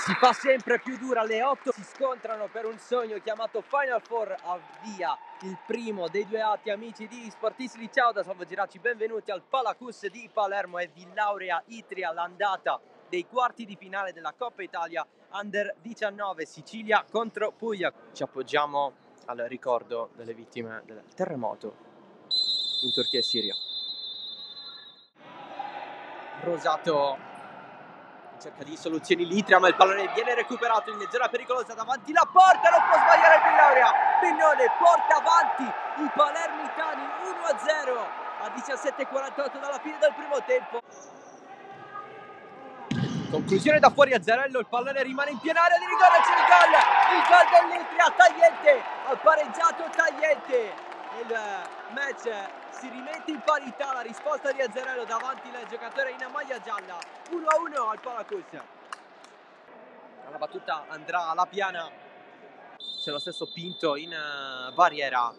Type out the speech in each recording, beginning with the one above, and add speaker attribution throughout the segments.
Speaker 1: Si fa sempre più dura, le 8 si scontrano per un sogno chiamato Final Four. Avvia il primo dei due atti, amici di Sportisti. Ciao da Salvo Geraci, benvenuti al Palacus di Palermo e Villauria Itria, l'andata dei quarti di finale della Coppa Italia Under 19, Sicilia contro Puglia. Ci appoggiamo al ricordo delle vittime del terremoto in Turchia e Siria. Rosato cerca di soluzioni l'Itria, ma il pallone viene recuperato in zona pericolosa davanti la porta, non può sbagliare il Villauria. Pignone porta avanti i palermitani 1-0 a 17:48 dalla fine del primo tempo. Conclusione da fuori a Zarello, il pallone rimane in piena area di rigore, c'è il gol dell'Itria. Tagliente ha pareggiato Tagliente. Il match si rimette in parità, la risposta di Azzarello davanti il giocatore in maglia gialla. 1-1 al Palacus. La battuta andrà alla piana, c'è lo stesso Pinto in barriera.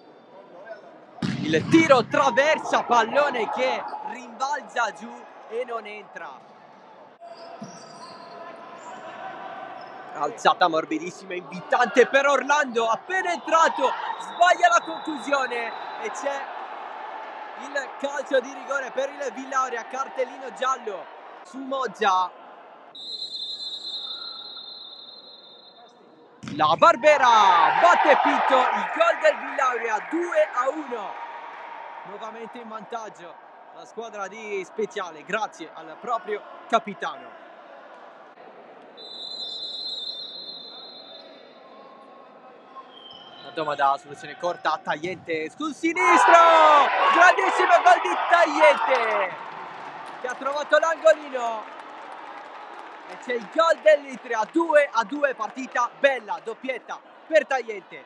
Speaker 1: Il tiro traversa, pallone che rimbalza giù e non entra. Alzata morbidissima, invitante per Orlando, appena entrato, sbaglia la conclusione e c'è il calcio di rigore per il Villauria, cartellino giallo su Moggia. La Barbera batte Pinto, il gol del Villauria 2-1. Nuovamente in vantaggio la squadra di Speciale, grazie al proprio capitano. La domanda, soluzione corta, Tagliente sul sinistro, grandissimo gol di Tagliente che ha trovato l'angolino e c'è il gol dell'Itria. 2-2, partita bella, doppietta per Tagliente.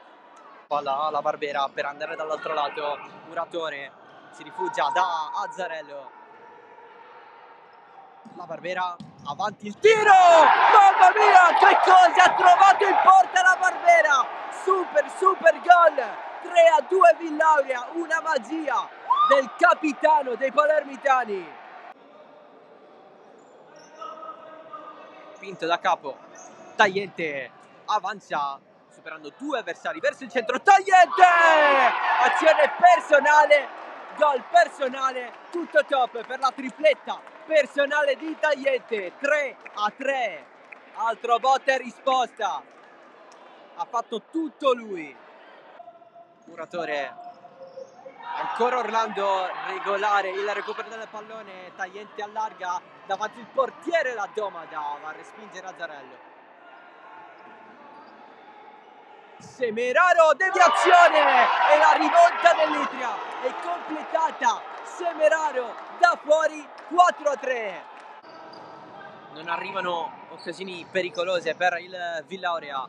Speaker 1: Palla alla Barbera per andare dall'altro lato, Muratore si rifugia da Azzarello. La Barbera avanti, il tiro, mamma mia che cosa ha trovato in porta la Barbera, super gol, 3-2 Villauria, una magia del capitano dei palermitani. Pinto da capo, Tagliente avanza superando due avversari verso il centro, Tagliente, azione personale, gol personale, tutto top per la tripletta personale di Tagliente. 3-3, altro botta e risposta, ha fatto tutto lui. Muratore, ancora Orlando, regolare il recupero del pallone, Tagliente allarga davanti il portiere, la domanda va a respingere Azzarello. Semeraro, deviazione e la rivolta dell'Itria è completata. Semeraro da fuori, 4-3. Non arrivano occasioni pericolose per il Villauria.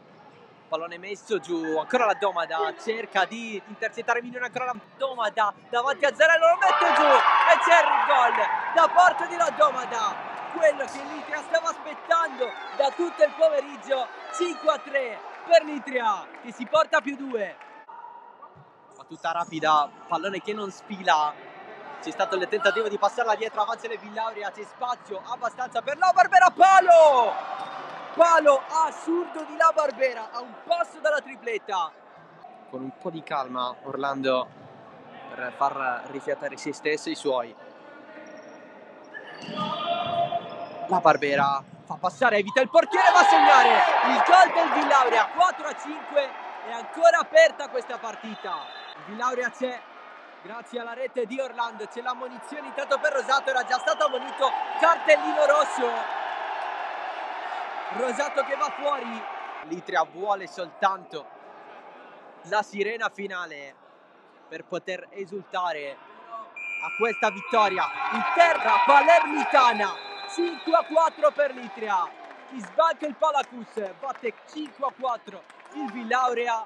Speaker 1: Pallone messo giù, ancora la domanda, cerca di intercettare Mignone, ancora la domanda davanti a Zarello, lo mette giù e c'è il gol da parte di la domanda, quello che l'Itria stava aspettando da tutto il pomeriggio. 5-3 per l'Itria che si porta più 2. Battuta rapida, pallone che non sfila, c'è stato il tentativo di passarla dietro, avanza il Villauria, c'è spazio abbastanza per la Barbera, palo assurdo di la Barbera a un passo dalla tripletta. Con un po' di calma Orlando per far rifiatare se stesso e i suoi. La Barbera fa passare, evita il portiere, va a segnare il gol del Villauria. 4-5, è ancora aperta questa partita. Il Villauria c'è grazie alla rete di Orlando, c'è l'ammonizione intanto per Rosato, era già stato ammonito, cartellino rosso. Rosato che va fuori. L'Itria vuole soltanto la sirena finale per poter esultare a questa vittoria in terra palermitana. 5-4 per l'Itria. Chi sbanca il Palacus batte 5-4 il Villauria.